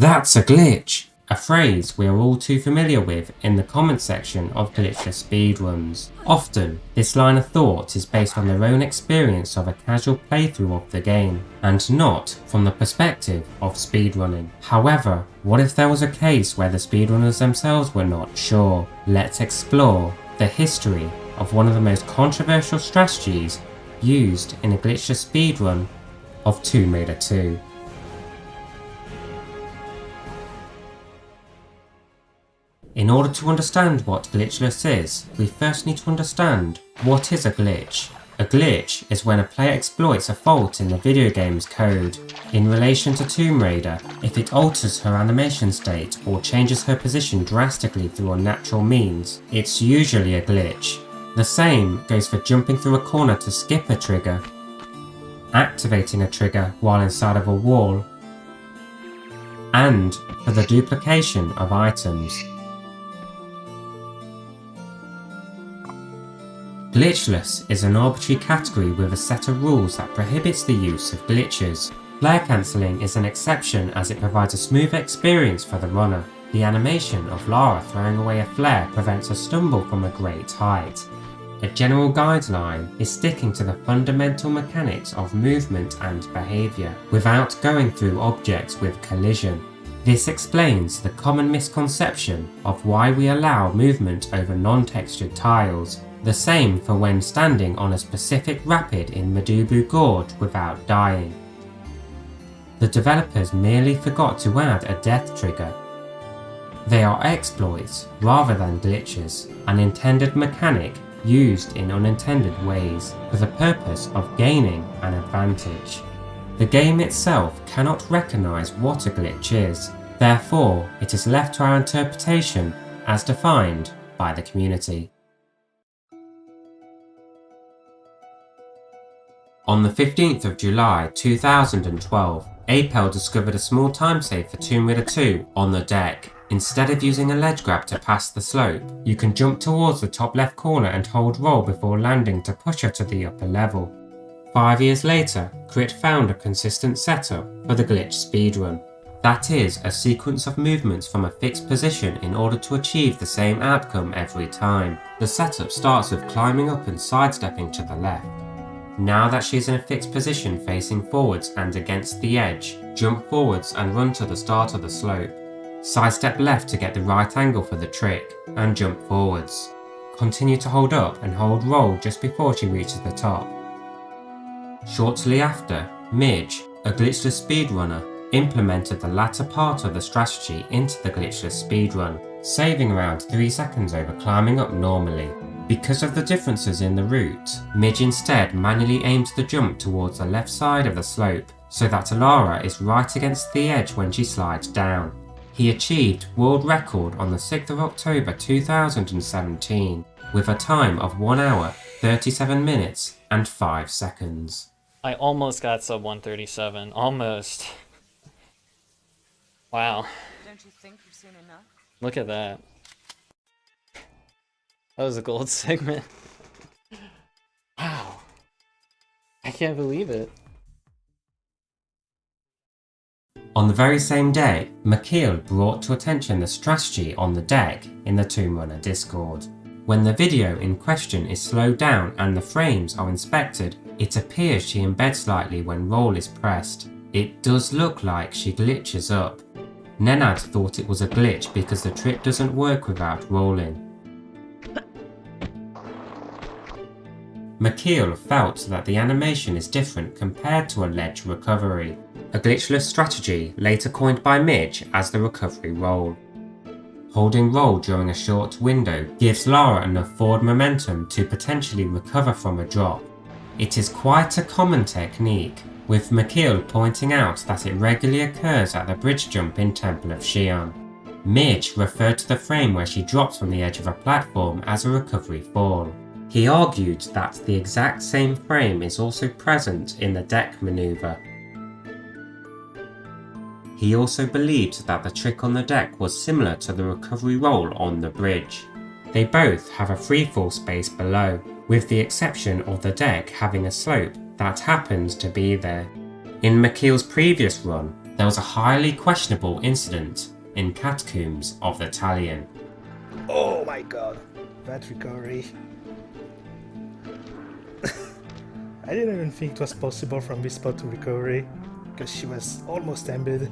"That's a glitch!" a phrase we are all too familiar with in the comment section of Glitchless Speedruns. Often, this line of thought is based on their own experience of a casual playthrough of the game, and not from the perspective of speedrunning. However, what if there was a case where the speedrunners themselves were not sure? Let's explore the history of one of the most controversial strategies used in a glitchless speedrun of Tomb Raider 2. In order to understand what glitchless is, we first need to understand what is a glitch. A glitch is when a player exploits a fault in the video game's code. In relation to Tomb Raider, if it alters her animation state or changes her position drastically through unnatural means, it's usually a glitch. The same goes for jumping through a corner to skip a trigger, activating a trigger while inside of a wall, and for the duplication of items. Glitchless is an arbitrary category with a set of rules that prohibits the use of glitches. Flare cancelling is an exception as it provides a smooth experience for the runner. The animation of Lara throwing away a flare prevents a stumble from a great height. A general guideline is sticking to the fundamental mechanics of movement and behaviour, without going through objects with collision. This explains the common misconception of why we allow movement over non-textured tiles. The same for when standing on a specific rapid in Madubu Gorge without dying. The developers merely forgot to add a death trigger. They are exploits rather than glitches, an intended mechanic used in unintended ways for the purpose of gaining an advantage. The game itself cannot recognize what a glitch is, therefore it is left to our interpretation as defined by the community. On the 15th of July 2012, Apel discovered a small time save for Tomb Raider 2 on the deck. Instead of using a ledge grab to pass the slope, you can jump towards the top left corner and hold roll before landing to push her to the upper level. 5 years later, Crit found a consistent setup for the glitch speedrun. That is, a sequence of movements from a fixed position in order to achieve the same outcome every time. The setup starts with climbing up and sidestepping to the left. Now that she is in a fixed position facing forwards and against the edge, jump forwards and run to the start of the slope. Sidestep left to get the right angle for the trick, and jump forwards. Continue to hold up and hold roll just before she reaches the top. Shortly after, Midge, a glitchless speedrunner, implemented the latter part of the strategy into the glitchless speedrun, saving around 3 seconds over climbing up normally. Because of the differences in the route, Midge instead manually aims the jump towards the left side of the slope, so that Lara is right against the edge when she slides down. He achieved world record on the 6th of October 2017, with a time of 1 hour, 37 minutes and 5 seconds. I almost got sub 137, almost. Wow. Don't you think you've seen enough? Look at that. That was a gold segment. Wow. I can't believe it. On the very same day, McKeel brought to attention the strategy on the deck in the Tomb Runner Discord. When the video in question is slowed down and the frames are inspected, it appears she embeds slightly when roll is pressed. It does look like she glitches up. Nenad thought it was a glitch because the trick doesn't work without rolling. McKeel felt that the animation is different compared to a ledge recovery, a glitchless strategy later coined by Midge as the recovery roll. Holding roll during a short window gives Lara enough forward momentum to potentially recover from a drop. It is quite a common technique, with McKeel pointing out that it regularly occurs at the bridge jump in Temple of Xi'an. Midge referred to the frame where she drops from the edge of a platform as a recovery fall. He argued that the exact same frame is also present in the deck maneuver. He also believed that the trick on the deck was similar to the recovery roll on the bridge. They both have a freefall space below, with the exception of the deck having a slope that happens to be there. In McKeel's previous run, there was a highly questionable incident in catacombs of the Talion. Oh my god, that recovery. I didn't even think it was possible from this spot to recovery, because she was almost embedded.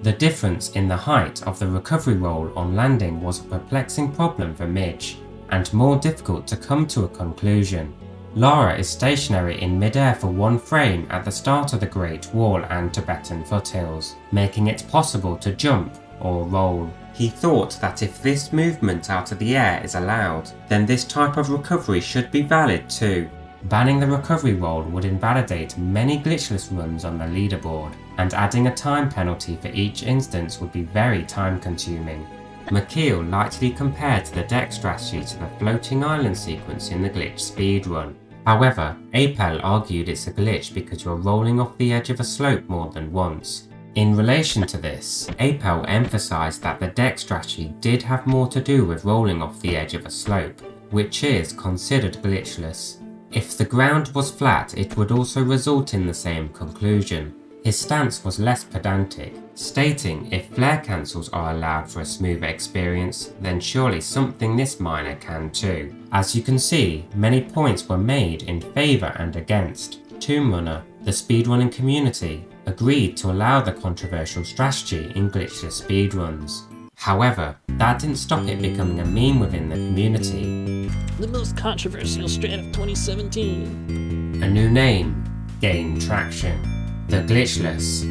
The difference in the height of the recovery roll on landing was a perplexing problem for Midge, and more difficult to come to a conclusion. Lara is stationary in mid-air for one frame at the start of the Great Wall and Tibetan foothills, making it possible to jump or roll. He thought that if this movement out of the air is allowed, then this type of recovery should be valid too. Banning the recovery roll would invalidate many glitchless runs on the leaderboard, and adding a time penalty for each instance would be very time consuming. McKeel lightly compared the deck strategy to the floating island sequence in the Glitch speedrun. However, Apel argued it's a glitch because you're rolling off the edge of a slope more than once. In relation to this, Apel emphasised that the deck strategy did have more to do with rolling off the edge of a slope, which is considered glitchless. If the ground was flat, it would also result in the same conclusion. His stance was less pedantic, stating if flare cancels are allowed for a smoother experience, then surely something this minor can too. As you can see, many points were made in favour and against. Tomb Runner, the speedrunning community, agreed to allow the controversial strategy in Glitchless Speedruns. However, that didn't stop it becoming a meme within the community. The most controversial strat of 2017. A new name gained traction: the Glitchless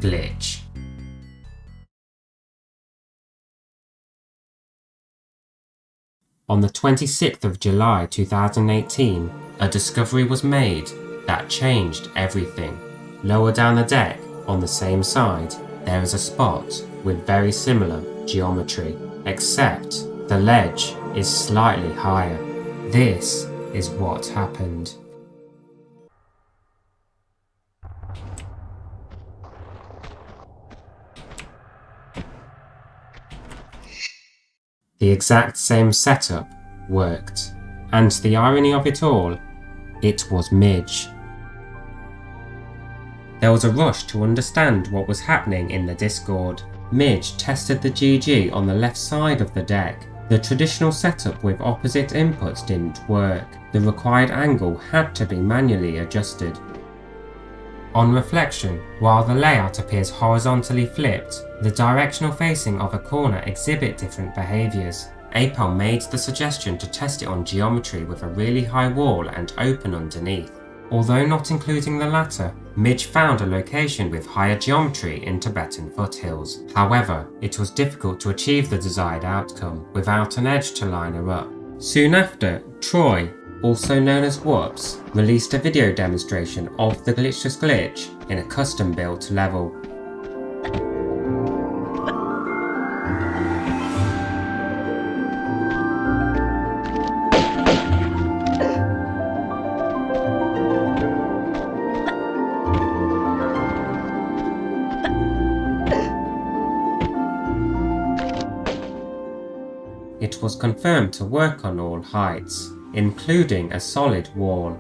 Glitch. On the 26th of July 2018, a discovery was made that changed everything. Lower down the deck, on the same side, there is a spot with very similar geometry, except the ledge is slightly higher. This is what happened. The exact same setup worked, and the irony of it all, it was Midge. There was a rush to understand what was happening in the Discord. Midge tested the GG on the left side of the deck. The traditional setup with opposite inputs didn't work. The required angle had to be manually adjusted. On reflection, while the layout appears horizontally flipped, the directional facing of a corner exhibit different behaviours. Apel made the suggestion to test it on geometry with a really high wall and open underneath. Although not including the latter, Midge found a location with higher geometry in Tibetan foothills. However, it was difficult to achieve the desired outcome without an edge to line her up. Soon after, Troy, also known as Whoops, released a video demonstration of the Glitchless Glitch in a custom-built level. It was confirmed to work on all heights, including a solid wall.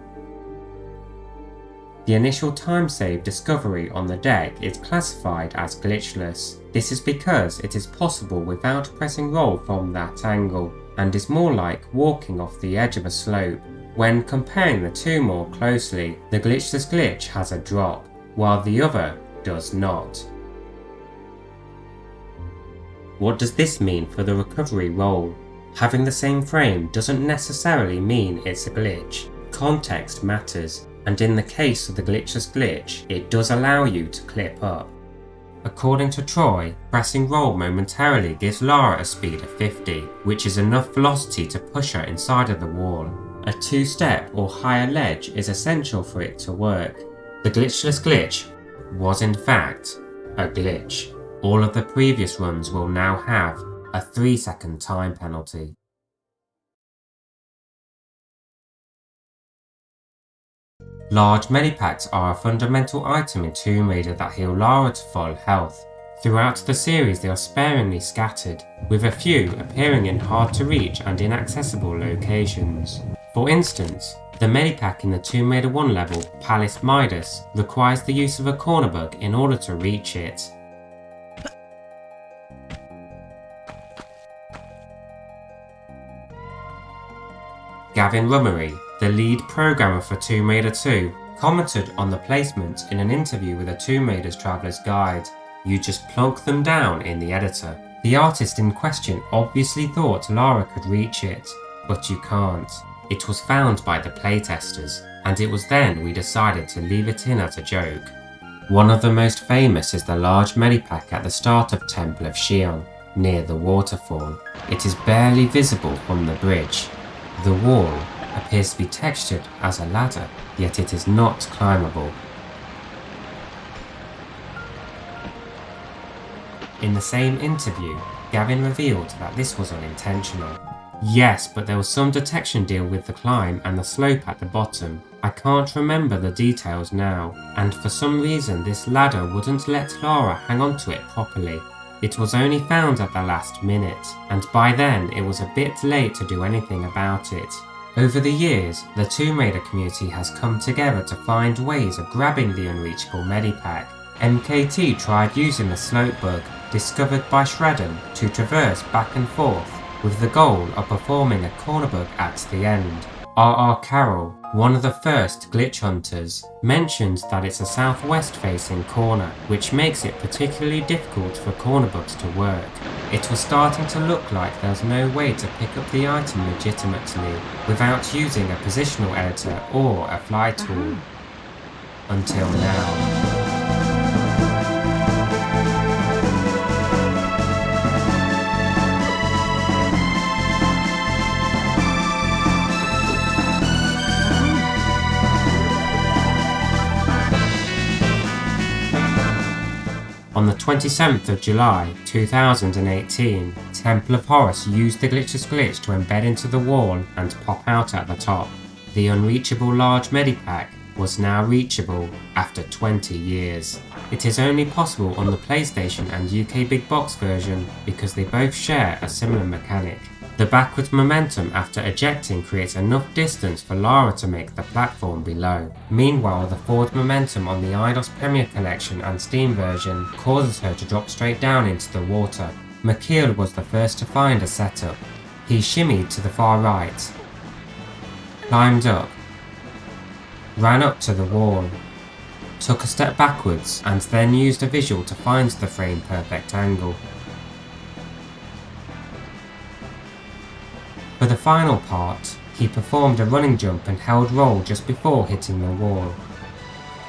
The initial time-save discovery on the deck is classified as glitchless. This is because it is possible without pressing roll from that angle, and is more like walking off the edge of a slope. When comparing the two more closely, the Glitchless Glitch has a drop, while the other does not. What does this mean for the recovery roll? Having the same frame doesn't necessarily mean it's a glitch. Context matters, and in the case of the Glitchless Glitch, it does allow you to clip up. According to Troy, pressing roll momentarily gives Lara a speed of 50, which is enough velocity to push her inside of the wall. A two-step or higher ledge is essential for it to work. The Glitchless Glitch was in fact a glitch. All of the previous runs will now have a 3-second time penalty. Large medipacks are a fundamental item in Tomb Raider that heal Lara to full health. Throughout the series they are sparingly scattered, with a few appearing in hard to reach and inaccessible locations. For instance, The medipack in the Tomb Raider 1 level, Palace Midas, requires the use of a corner bug in order to reach it. Gavin Rummery, the lead programmer for Tomb Raider 2, commented on the placement in an interview with a Tomb Raider's Traveller's Guide. You just plonk them down in the editor. The artist in question obviously thought Lara could reach it, but you can't. It was found by the playtesters, and it was then we decided to leave it in as a joke. One of the most famous is the large medipack at the start of Temple of Xion, near the waterfall. It is barely visible from the bridge. The wall appears to be textured as a ladder, yet it is not climbable. In the same interview, Gavin revealed that this was unintentional. Yes, but there was some detection deal with the climb and the slope at the bottom. I can't remember the details now, and for some reason this ladder wouldn't let Lara hang onto it properly. It was only found at the last minute, and by then it was a bit late to do anything about it. Over the years, the Tomb Raider community has come together to find ways of grabbing the unreachable medipack. MKT tried using the slope bug, discovered by Shredden, to traverse back and forth, with the goal of performing a corner bug at the end. R.R. Carroll, one of the first glitch hunters, mentioned that it's a southwest facing corner, which makes it particularly difficult for corner bugs to work. It was starting to look like there's no way to pick up the item legitimately without using a positional editor or a fly tool. Until now. On the 27th of July 2018, Temple of Horus used the Glitchless Glitch to embed into the wall and pop out at the top. The unreachable large medipack was now reachable after 20 years. It is only possible on the PlayStation and UK Big Box version because they both share a similar mechanic. The backwards momentum after ejecting creates enough distance for Lara to make the platform below. Meanwhile, the forward momentum on the Eidos Premier Collection and Steam version causes her to drop straight down into the water. McKeel was the first to find a setup. He shimmied to the far right, climbed up, ran up to the wall, took a step backwards and then used a visual to find the frame perfect angle. For the final part, he performed a running jump and held roll just before hitting the wall.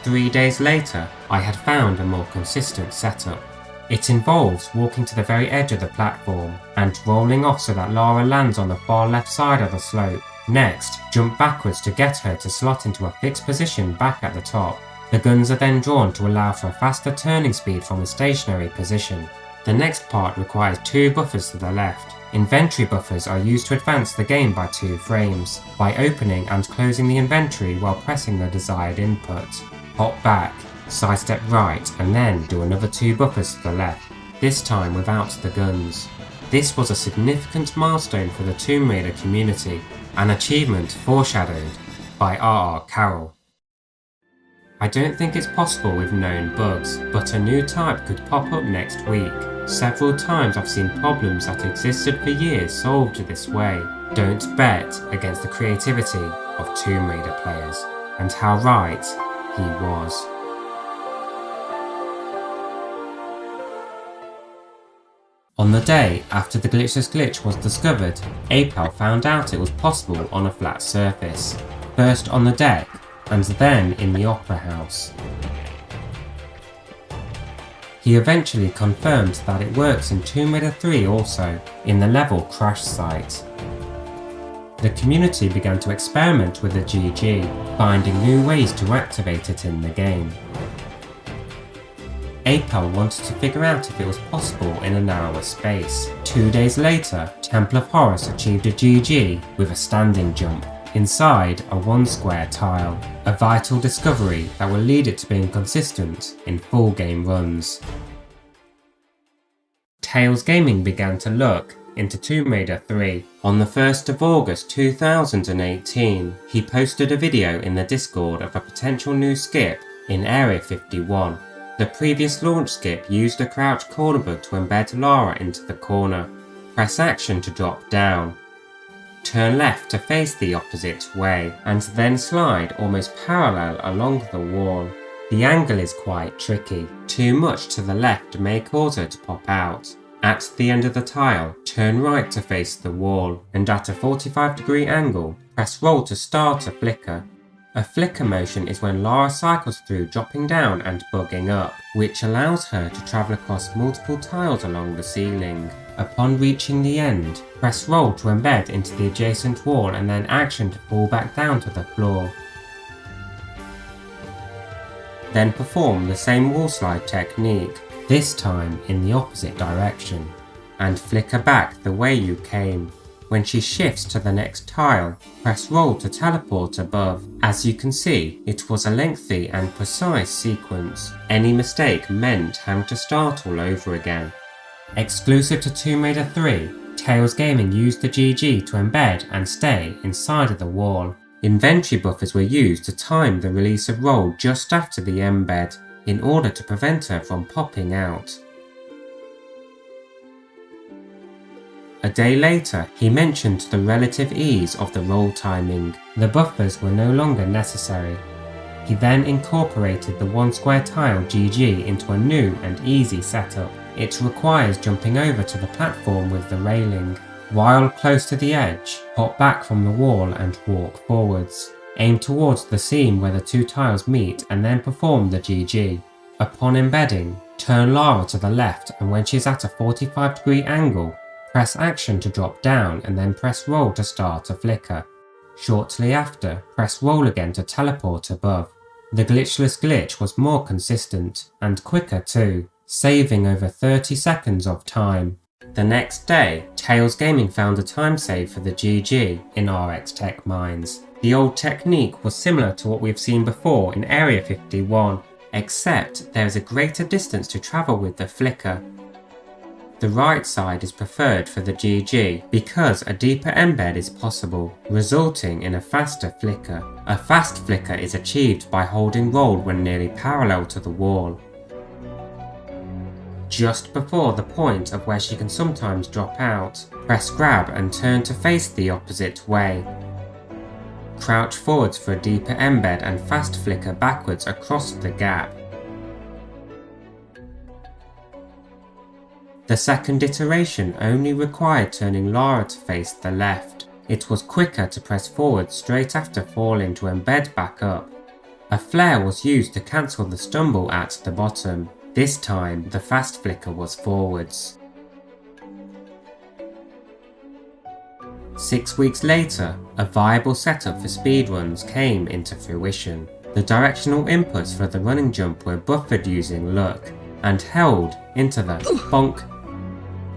3 days later, I had found a more consistent setup. It involves walking to the very edge of the platform and rolling off so that Lara lands on the far left side of the slope. Next, jump backwards to get her to slot into a fixed position back at the top. The guns are then drawn to allow for a faster turning speed from a stationary position. The next part requires 2 buffers to the left. Inventory buffers are used to advance the game by 2 frames, by opening and closing the inventory while pressing the desired input. Hop back, sidestep right, and then do another 2 buffers to the left, this time without the guns. This was a significant milestone for the Tomb Raider community, an achievement foreshadowed by R.R. Carroll. I don't think it's possible with known bugs, but a new type could pop up next week. Several times I've seen problems that existed for years solved this way. Don't bet against the creativity of Tomb Raider players, and how right he was. On the day after the Glitchless Glitch was discovered, Apel found out it was possible on a flat surface, first on the deck and then in the Opera House. He eventually confirmed that it works in Tomb Raider 3 also, in the level Crash site. The community began to experiment with the GG, finding new ways to activate it in the game. Apel wanted to figure out if it was possible in a narrower space. 2 days later, Temple of Horus achieved a GG with a standing jump inside a 1 square tile, a vital discovery that will lead it to being consistent in full game runs. Tails Gaming began to look into Tomb Raider 3. On the 1st of August 2018, he posted a video in the Discord of a potential new skip in Area 51. The previous launch skip used a crouch corner bug to embed Lara into the corner. Press action to drop down. Turn left to face the opposite way, and then slide almost parallel along the wall. The angle is quite tricky. Too much to the left may cause her to pop out. At the end of the tile, turn right to face the wall, and at a 45-degree angle, press roll to start a flicker. A flicker motion is when Lara cycles through dropping down and bugging up, which allows her to travel across multiple tiles along the ceiling. Upon reaching the end, press roll to embed into the adjacent wall and then action to fall back down to the floor. Then perform the same wall slide technique, this time in the opposite direction, and flicker back the way you came. When she shifts to the next tile, press roll to teleport above. As you can see, it was a lengthy and precise sequence. Any mistake meant having to start all over again. Exclusive to Tomb Raider 3, Tales Gaming used the GG to embed and stay inside of the wall. Inventory buffers were used to time the release of roll just after the embed, in order to prevent her from popping out. A day later, he mentioned the relative ease of the roll timing. The buffers were no longer necessary. He then incorporated the one square tile GG into a new and easy setup. It requires jumping over to the platform with the railing. While close to the edge, hop back from the wall and walk forwards. Aim towards the seam where the two tiles meet and then perform the GG. Upon embedding, turn Lara to the left, and when she's at a 45-degree angle, press action to drop down and then press roll to start a flicker. Shortly after, press roll again to teleport above. The Glitchless Glitch was more consistent and quicker too, saving over 30 seconds of time. The next day, Tales Gaming found a time save for the GG in RX Tech Mines. The old technique was similar to what we've seen before in Area 51, except there is a greater distance to travel with the flicker. The right side is preferred for the GG because a deeper embed is possible, resulting in a faster flicker. A fast flicker is achieved by holding roll when nearly parallel to the wall, just before the point of where she can sometimes drop out. Press grab and turn to face the opposite way. Crouch forwards for a deeper embed and fast flicker backwards across the gap. The second iteration only required turning Lara to face the left. It was quicker to press forward straight after falling to embed back up. A flare was used to cancel the stumble at the bottom. This time, the fast flicker was forwards. 6 weeks later, a viable setup for speedruns came into fruition. The directional inputs for the running jump were buffered using luck, and held into the bonk,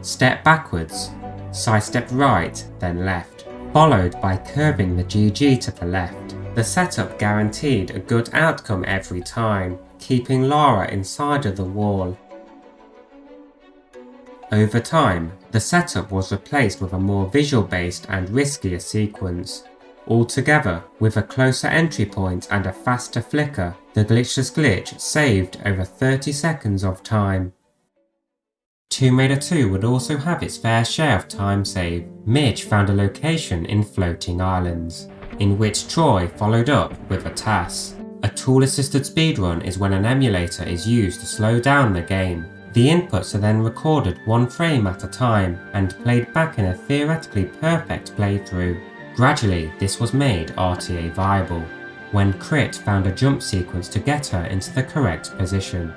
step backwards, sidestep right, then left, followed by curving the GG to the left. The setup guaranteed a good outcome every time, keeping Lara inside of the wall. Over time, the setup was replaced with a more visual-based and riskier sequence. Altogether, with a closer entry point and a faster flicker, the Glitchless Glitch saved over 30 seconds of time. Tomb Raider 2 would also have its fair share of time save. Midge found a location in Floating Islands, in which Troy followed up with a task. A tool-assisted speedrun is when an emulator is used to slow down the game. The inputs are then recorded one frame at a time and played back in a theoretically perfect playthrough. Gradually, this was made RTA viable, when Crit found a jump sequence to get her into the correct position.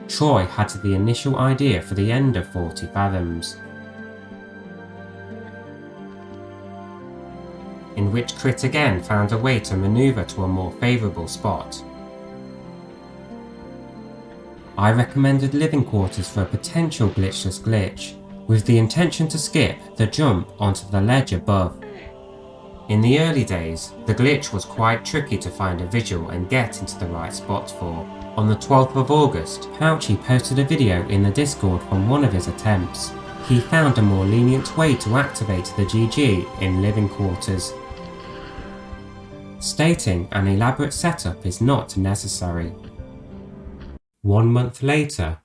Troy had the initial idea for the end of 40 Fathoms, in which Crit again found a way to maneuver to a more favourable spot. I recommended living quarters for a potential glitchless glitch, with the intention to skip the jump onto the ledge above. In the early days, the glitch was quite tricky to find a visual and get into the right spot for. On the 12th of August, Pouchy posted a video in the Discord from one of his attempts. He found a more lenient way to activate the GG in living quarters, stating an elaborate setup is not necessary. 1 month later,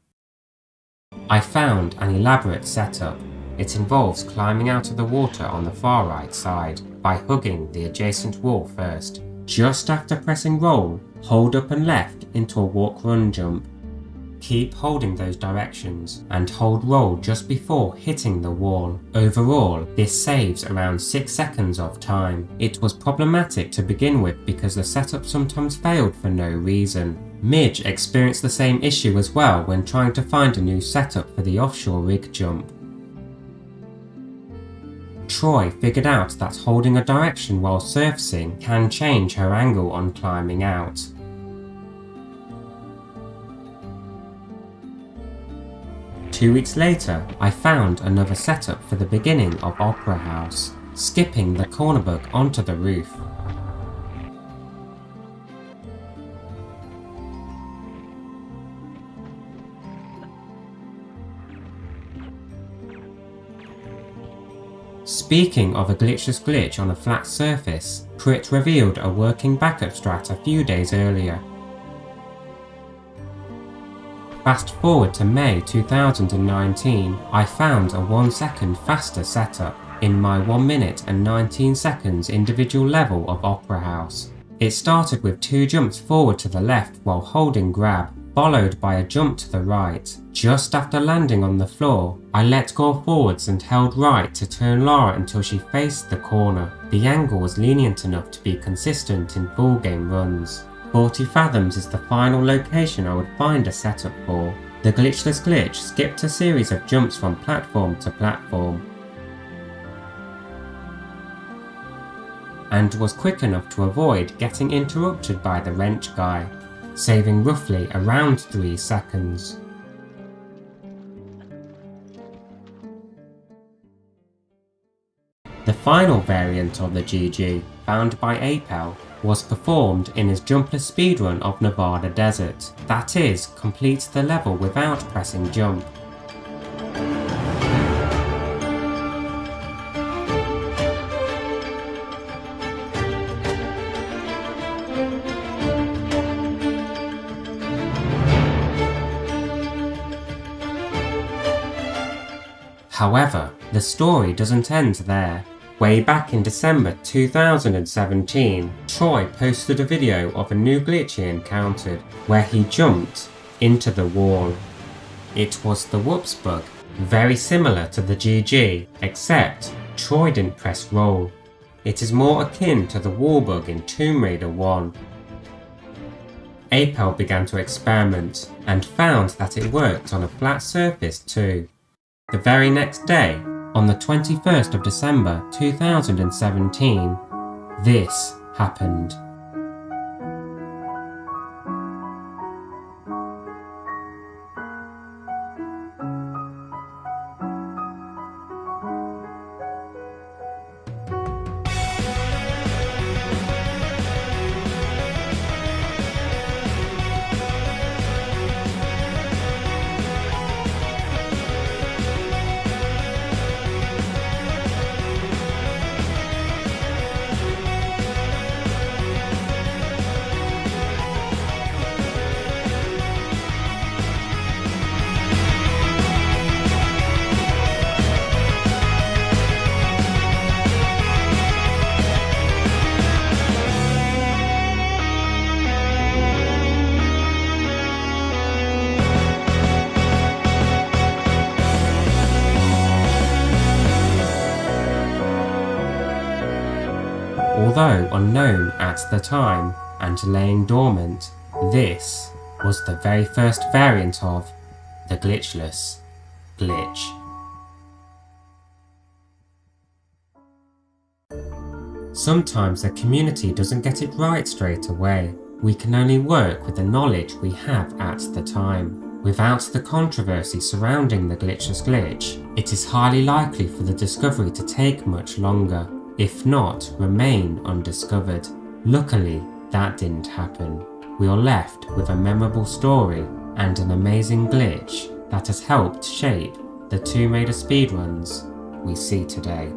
I found an elaborate setup. It involves climbing out of the water on the far right side by hugging the adjacent wall first. Just after pressing roll, hold up and left into a walk-run jump. Keep holding those directions and hold roll just before hitting the wall. Overall, this saves around 6 seconds of time. It was problematic to begin with because the setup sometimes failed for no reason. Midge experienced the same issue as well when trying to find a new setup for the offshore rig jump. Troy figured out that holding a direction while surfacing can change her angle on climbing out. Two weeks later, I found another setup for the beginning of Opera House, skipping the corner bug onto the roof. Speaking of a glitchless glitch on a flat surface, Crit revealed a working backup strat a few days earlier. Fast forward to May 2019, I found a 1 second faster setup in my 1 minute and 19 seconds individual level of Opera House. It started with 2 jumps forward to the left while holding grab, followed by a jump to the right. Just after landing on the floor, I let go forwards and held right to turn Lara until she faced the corner. The angle was lenient enough to be consistent in full game runs. 40 fathoms is the final location I would find a setup for. The Glitchless Glitch skipped a series of jumps from platform to platform, and was quick enough to avoid getting interrupted by the wrench guy, saving roughly around 3 seconds. The final variant of the GG, found by Apel, was performed in his jumpless speedrun of Nevada Desert, that is, complete the level without pressing jump. However, the story doesn't end there. Way back in December 2017, Troy posted a video of a new glitch he encountered, where he jumped into the wall. It was the whoops bug, very similar to the GG, except Troy didn't press roll. It is more akin to the wall bug in Tomb Raider 1. Apel began to experiment, and found that it worked on a flat surface too. The very next day, on the 21st of December 2017, this happened. Although unknown at the time and laying dormant, this was the very first variant of the Glitchless Glitch. Sometimes the community doesn't get it right straight away. We can only work with the knowledge we have at the time. Without the controversy surrounding the Glitchless Glitch, it is highly likely for the discovery to take much longer, if not remain undiscovered. Luckily, that didn't happen. we are left with a memorable story and an amazing glitch that has helped shape the Tomb Raider speedruns we see today.